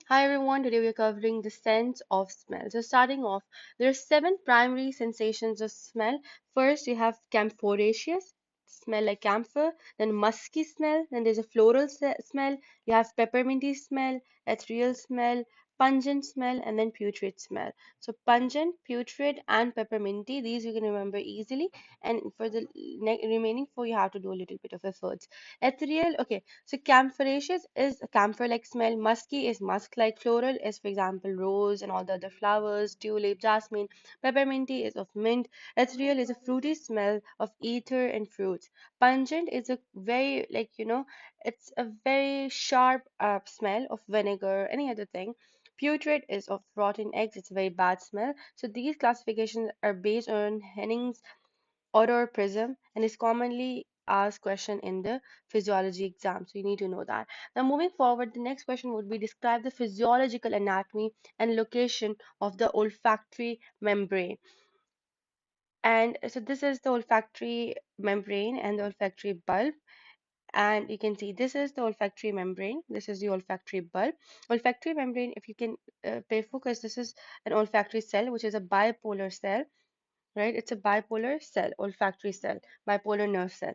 Hi everyone, today we're covering the sense of smell. So starting off, there are seven primary sensations of smell. First, you have camphoraceous, smell like camphor, then musky smell, then there's a floral smell, you have pepperminty smell, ethereal smell, pungent smell, and then putrid smell. So pungent, putrid, and pepperminty, these you can remember easily. And for the remaining four, you have to do a little bit of efforts. Ethereal, okay, so camphoraceous is a camphor-like smell. Musky is musk-like. Floral is, for example, rose and all the other flowers, tulip, jasmine. Pepperminty is of mint. Ethereal is a fruity smell of ether and fruits. Pungent is a very, it's a very sharp smell of vinegar, any other thing. Putrid is of rotten eggs. It's a very bad smell. So these classifications are based on Henning's odor prism and is commonly asked question in the physiology exam. So you need to know that. Now moving forward, the next question would be describe the physiological anatomy and location of the olfactory membrane. And so this is the olfactory membrane and the olfactory bulb. And you can see this is the olfactory membrane. This is the olfactory bulb. Olfactory membrane, if you can pay focus, this is an olfactory cell, which is a bipolar cell, right? It's a bipolar cell, olfactory cell, bipolar nerve cell.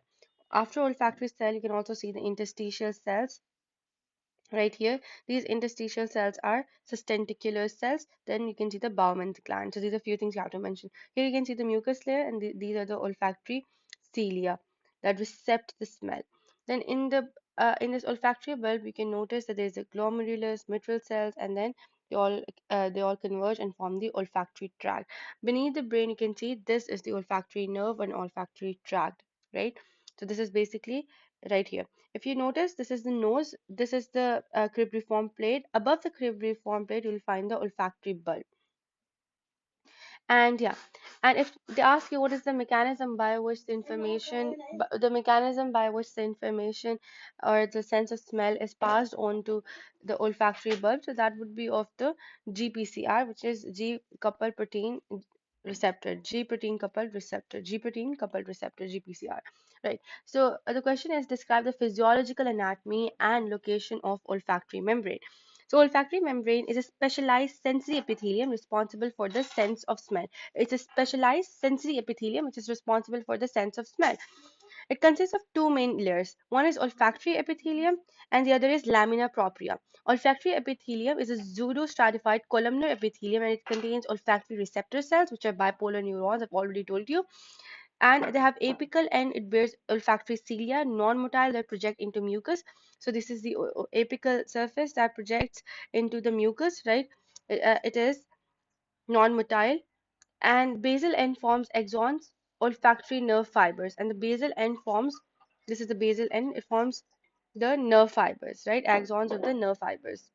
After olfactory cell, you can also see the interstitial cells right here. These interstitial cells are sustentacular cells. Then you can see the Bowman's gland. So these are a few things you have to mention. Here you can see the mucus layer, and these are the olfactory cilia that recept the smell. Then in this olfactory bulb, you can notice that there's a glomerulus, mitral cells, and then they all converge and form the olfactory tract. Beneath the brain, you can see this is the olfactory nerve and olfactory tract, right? So this is basically right here. If you notice, this is the nose, this is the cribriform plate. Above the cribriform plate, you'll find the olfactory bulb. And yeah, and if they ask you what is the mechanism by which the mechanism by which the information or the sense of smell is passed on to the olfactory bulb, so that would be of the GPCR, which is G coupled protein receptor, G protein coupled receptor, G protein coupled receptor, GPCR. Right. So the question is describe the physiological anatomy and location of olfactory membrane. So olfactory membrane is a specialized sensory epithelium responsible for the sense of smell. It's a specialized sensory epithelium which is responsible for the sense of smell. It consists of two main layers. One is olfactory epithelium and the other is lamina propria. Olfactory epithelium is a pseudo-stratified columnar epithelium and it contains olfactory receptor cells which are bipolar neurons, I've already told you, and they have apical and it bears olfactory cilia, non-motile that project into mucus. So this is the apical surface that projects into the mucus, right? It is non-motile, and basal end forms axons, olfactory nerve fibers, and the basal end forms. This is the basal end. It forms the nerve fibers, right? Axons of the nerve fibers.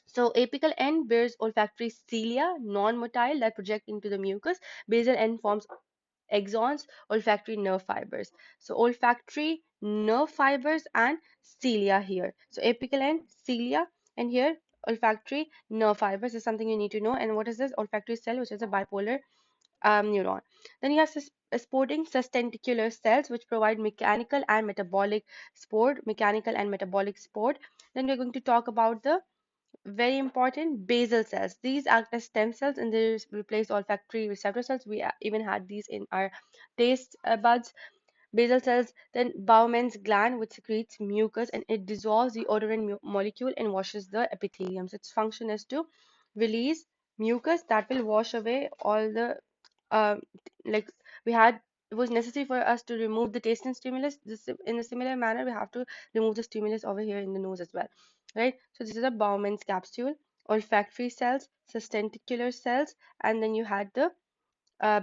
So apical end bears olfactory cilia, non-motile that project into the mucus. Basal end forms axons, olfactory nerve fibers. So olfactory nerve fibers and cilia here. So apical and cilia, and here olfactory nerve fibers is something you need to know. And what is this? Olfactory cell, which is a bipolar neuron. Then you have sporting sustentacular cells, which provide mechanical and metabolic support. Then we're going to talk about the very important basal cells. These act as stem cells and they replace olfactory receptor cells. We even had these in our taste buds. Basal cells, then Bowman's gland, which secretes mucus and it dissolves the odorant molecule and washes the epithelium. So its function is to release mucus that will wash away all the um, like we had. It was necessary for us to remove the taste and stimulus. In a similar manner, we have to remove the stimulus over here in the nose as well, right? So this is a Bowman's capsule, olfactory cells, sustentacular cells, and then you had the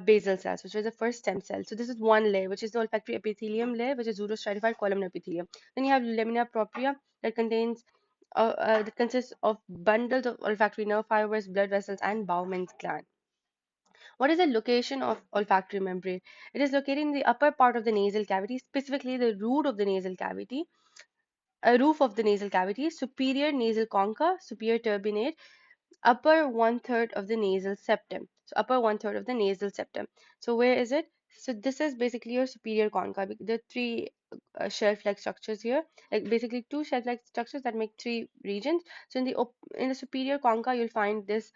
basal cells, which was the first stem cell. So this is one layer, which is the olfactory epithelium layer, which is pseudostratified columnar epithelium. Then you have lamina propria that consists of bundles of olfactory nerve fibers, blood vessels, and Bowman's gland. What is the location of olfactory membrane? It is located in the upper part of the nasal cavity, specifically the roof of the nasal cavity, superior nasal concha, superior turbinate, upper one third of the nasal septum. So upper one third of the nasal septum. So where is it? So this is basically your superior concha. The three shelf-like structures here, like basically two shelf-like structures that make three regions. So in the superior concha, you'll find this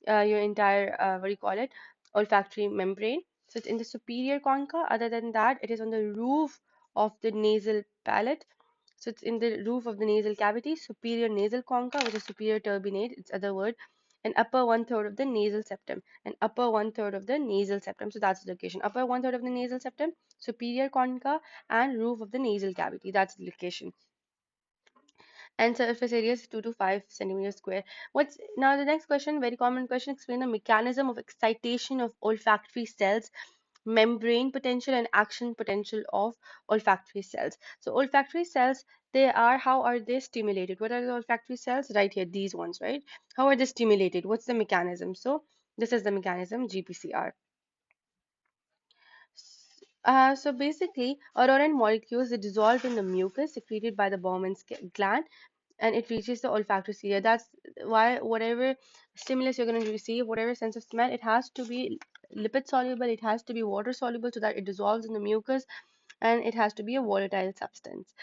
your entire what do you call it, olfactory membrane. So it's in the superior concha. Other than that, it is on the roof of the nasal palate. So it's in the roof of the nasal cavity, superior nasal concha, which is superior turbinate, its other word, and upper one third of the nasal septum, and upper one third of the nasal septum. So that's the location. Upper one third of the nasal septum, superior concha, and roof of the nasal cavity. That's the location. And surface area is 2 to 5 centimeters square. What's now the next question, very common question, explain the mechanism of excitation of olfactory cells, membrane potential and action potential of olfactory cells. So olfactory cells, how are they stimulated? What are the olfactory cells? Right here, these ones, right? How are they stimulated? What's the mechanism? So this is the mechanism, GPCR. So basically, aurorant molecules, they dissolve in the mucus secreted by the Bowman's gland, and it reaches the olfactory cilia. That's why whatever stimulus you're going to receive, whatever sense of smell, it has to be lipid soluble, it has to be water soluble so that it dissolves in the mucus, and it has to be a volatile substance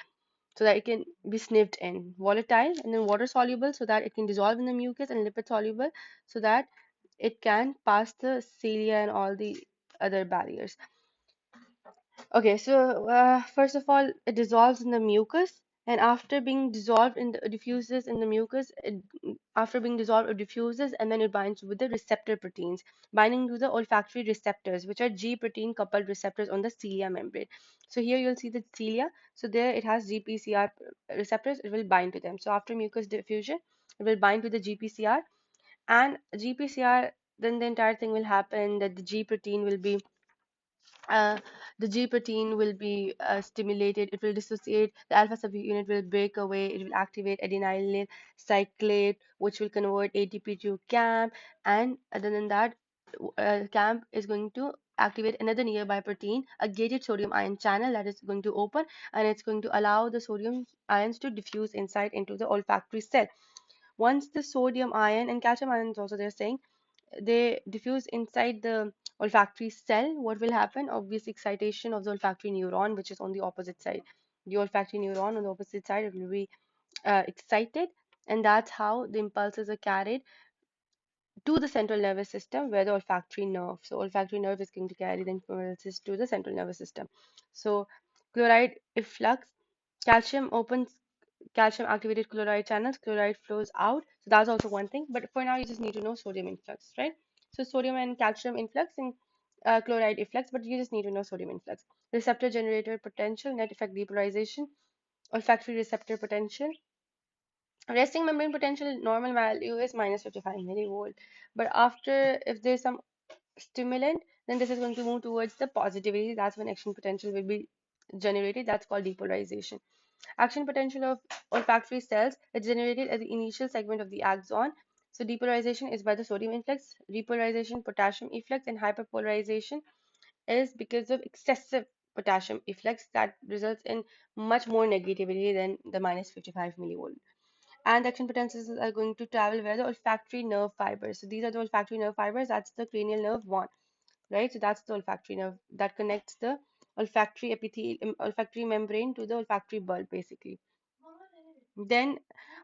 so that it can be sniffed in. Volatile and then water soluble so that it can dissolve in the mucus, and lipid soluble so that it can pass the cilia and all the other barriers. Okay, so first of all, it dissolves in the mucus, and after being dissolved in the diffuses in the mucus, after being dissolved, it diffuses, and then it binds with the receptor proteins, binding to the olfactory receptors, which are G protein coupled receptors on the cilia membrane. So here you'll see the cilia. So there it has GPCR receptors. It will bind to them. So after mucus diffusion, it will bind to the GPCR, and GPCR. Then the entire thing will happen that uh, the G protein will be stimulated. It will dissociate. The alpha subunit will break away. It will activate adenylyl cyclase, which will convert ATP to CAMP. And other than that, CAMP is going to activate another nearby protein, a gated sodium ion channel that is going to open, and it's going to allow the sodium ions to diffuse inside into the olfactory cell. Once the sodium ion and calcium ions also, they're saying, they diffuse inside the olfactory cell, what will happen? Obvious excitation of the olfactory neuron, which is on the opposite side. The olfactory neuron on the opposite side, it will be excited, and that's how the impulses are carried to the central nervous system, where the olfactory nerve. So olfactory nerve is going to carry the impulses to the central nervous system. So chloride efflux, calcium opens calcium activated chloride channels, chloride flows out. So that's also one thing. But for now, you just need to know sodium influx, right? So sodium and calcium influx and chloride efflux, but you just need to know sodium influx. Receptor generator potential, net effect depolarization, olfactory receptor potential. Resting membrane potential normal value is minus 55 millivolt. But after, if there's some stimulant, then this is going to move towards the positivity. That's when action potential will be generated. That's called depolarization. Action potential of olfactory cells is generated at the initial segment of the axon. So depolarization is by the sodium influx, repolarization, potassium efflux, and hyperpolarization is because of excessive potassium efflux that results in much more negativity than the minus 55 millivolt. And the action potentials are going to travel where the olfactory nerve fibers. So these are the olfactory nerve fibers. That's the cranial nerve 1, right? So that's the olfactory nerve that connects the olfactory membrane to the olfactory bulb, basically. Then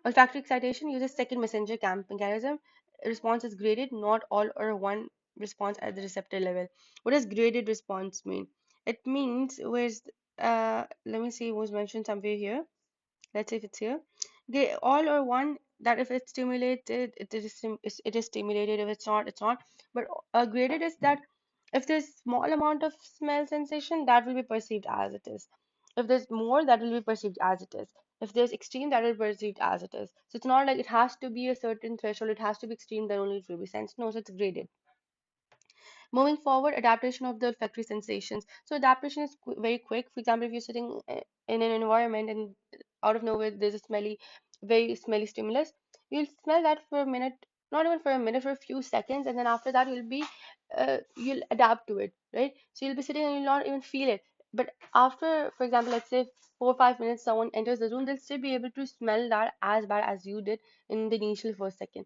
olfactory excitation uses second messenger CAMP mechanism. Response is graded, not all or one response at the receptor level. What does graded response mean? It means where's let me see, it was mentioned somewhere here. Let's see if it's here. All or one, that if it's stimulated, it is stimulated. If it's not, it's not. But graded is that if there's small amount of smell sensation, that will be perceived as it is. If there's more, that will be perceived as it is. If there's extreme, that will be perceived as it is. So it's not like it has to be a certain threshold, it has to be extreme, then only it will be sensed. No, so it's graded. Moving forward, adaptation of the olfactory sensations. So adaptation is very quick. For example, if you're sitting in an environment and out of nowhere there's a very smelly stimulus, you'll smell that for a minute, not even for a minute, for a few seconds, and then after that you'll adapt to it, right? So you'll be sitting and you'll not even feel it. But after, for example, let's say 4 or 5 minutes, someone enters the room, they'll still be able to smell that as bad as you did in the initial first second,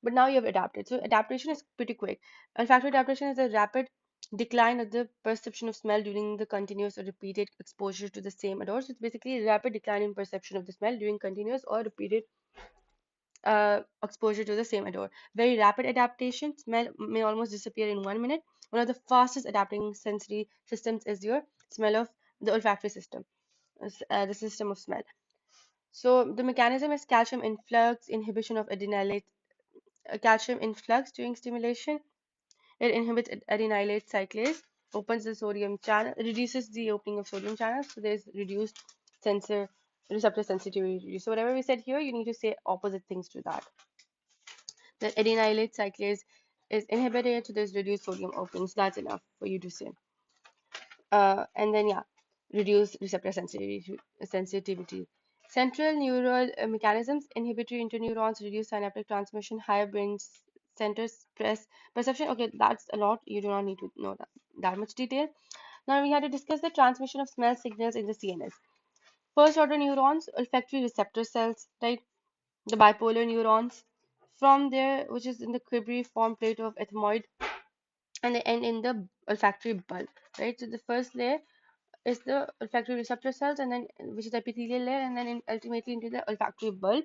but now you have adapted. So adaptation is pretty quick. Olfactory adaptation is a rapid decline of the perception of smell during the continuous or repeated exposure to the same odor. So it's basically a rapid decline in perception of the smell during continuous or repeated exposure to the same odor. Very rapid adaptation. Smell may almost disappear in 1 minute. One of the fastest adapting sensory systems is your smell of the olfactory system, the system of smell. So the mechanism is calcium influx, inhibition of adenylate, calcium influx during stimulation. It inhibits adenylate cyclase, opens the sodium channel, reduces the opening of sodium channels. So there's reduced sensor receptor sensitivity. So whatever we said here, you need to say opposite things to that. The adenylate cyclase is inhibited, so there's reduced sodium openings. That's enough for you to say. And then yeah, reduce receptor sensitivity. Central neural mechanisms, inhibitory interneurons, reduce synaptic transmission, higher brain centers, stress perception. Okay, that's a lot. You do not need to know that much detail. Now we have to discuss the transmission of smell signals in the CNS. First order neurons, olfactory receptor cells, right? The bipolar neurons. From there, which is in the cribriform plate of ethmoid, and they end in the olfactory bulb, right? So the first layer is the olfactory receptor cells, and then which is the epithelial layer, and then ultimately into the olfactory bulb.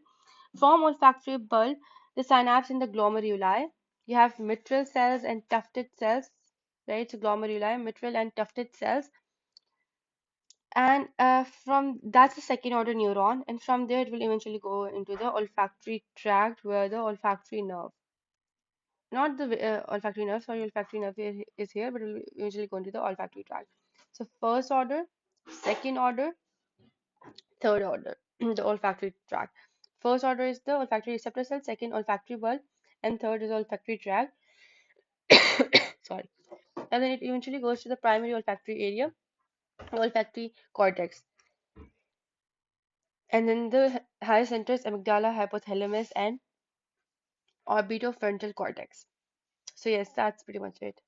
From olfactory bulb, the synapse in the glomeruli. You have mitral cells and tufted cells, right? So glomeruli, mitral and tufted cells, and from that's the second order neuron, and from there it will eventually go into the olfactory tract where the olfactory nerve, not the olfactory nerve, sorry, olfactory nerve is here, but it will eventually go into the olfactory tract. So first order, second order, third order, the olfactory tract. First order is the olfactory receptor cell, second olfactory bulb, and third is olfactory tract. Sorry. And then it eventually goes to the primary olfactory area, olfactory cortex. And then the higher centers, amygdala, hypothalamus, and orbitofrontal cortex. So yes, that's pretty much it.